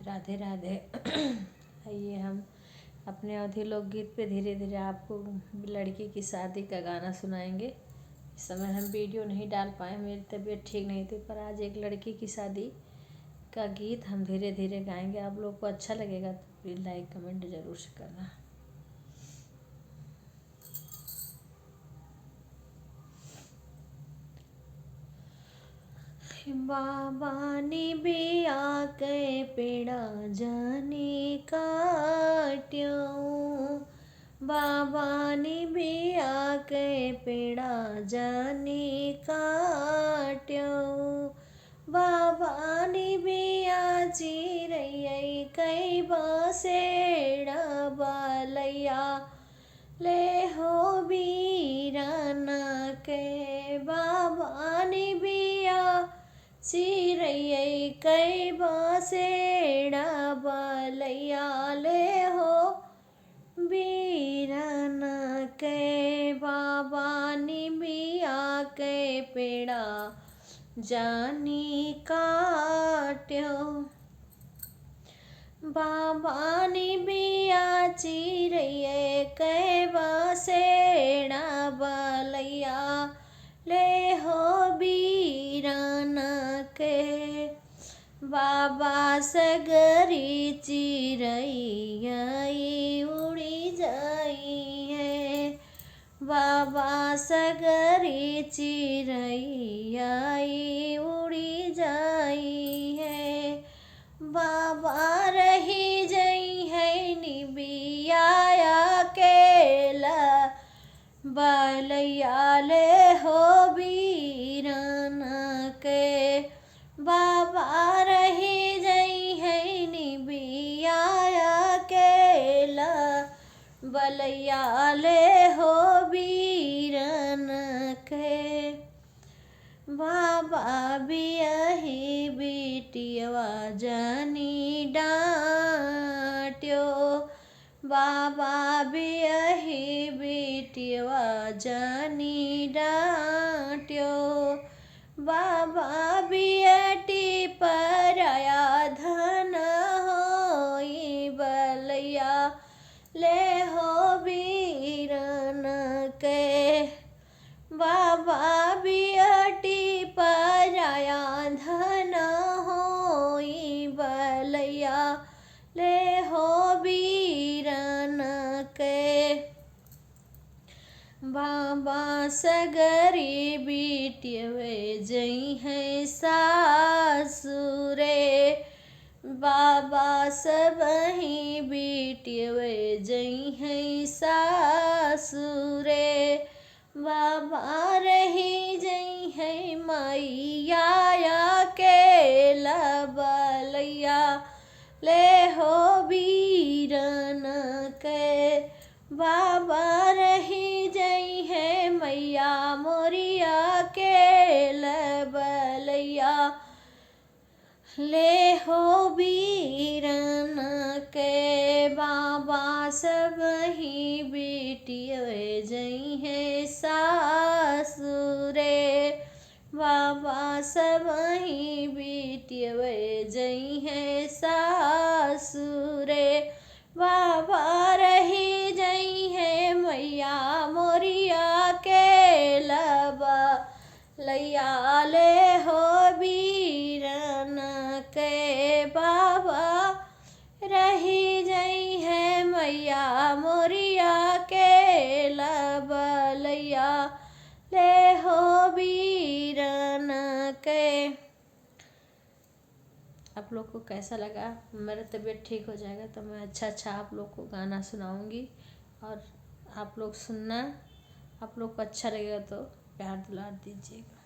राधे राधे। आइए हम अपने अवधी लोकगीत पे धीरे धीरे आपको लड़की की शादी का गाना सुनाएंगे। इस समय हम वीडियो नहीं डाल पाए, मेरी तबीयत ठीक नहीं थी, पर आज एक लड़की की शादी का गीत हम धीरे धीरे गाएंगे। आप लोग को अच्छा लगेगा तो प्लीज़ लाइक कमेंट ज़रूर से करना। बाबानी बिया के पेड़ा जाने काट्यों, बाबानी बिया के पेड़ा जाने काट्यों, बाबानी बिया चिरैया कई बसेड़ा बालैया ले हो बीराना के, बाबानी बिया चिरैया कई बसेड़ा बालैया ले हो बीराना के, बाबानी बिया के पेड़ा जानी काट्यों, बाबानी बिया चिरैया कई बसेड़ा बालैया ले हो बीराना के, बाबा सगरी चिरैया उड़ी जाई है, बाबा सगरी चिरैया उड़ी जाई है, बाबा रही जई है निबिया केला बालैया ले हो बीराना के, बाबा रही जई है निबिया केला बलैया ले हो बीराना के, बाबा बियाही बिटियवा जानी डांट्यो, बाबा बियाही बिटियवा जानी डांट्यो, बाबा बियटी पराया धन होई बलैया ले हो बीराना के, बाबा बियटी पराया धन होई बलैया ले हो बीराना के, बाबा सगरी बिटियवे जई है सासुरे, बाबा सबही बिटियवे जई है सासुरे, बाबा रही जई है मैया केला बलैया ले हो बीराना के, बाबा रही जई है मैया मोरिया केला बलैया ले हो बीराना के, बाबा सबही बिटियवे जई है सासुरे, बाबा सबही बिटियवे जई है सासुरे, बाबा रही जई है मैया मोरिया केला बलैया ले हो बीराना के, बाबा रही जई है मैया मोरिया केला बलैया ले हो बीराना के। आप लोग को कैसा लगा? मेरा तबीयत ठीक हो जाएगा तो मैं अच्छा आप लोग को गाना सुनाऊंगी और आप लोग सुनना। आप लोग को अच्छा लगेगा तो प्यार दुलार दीजिएगा।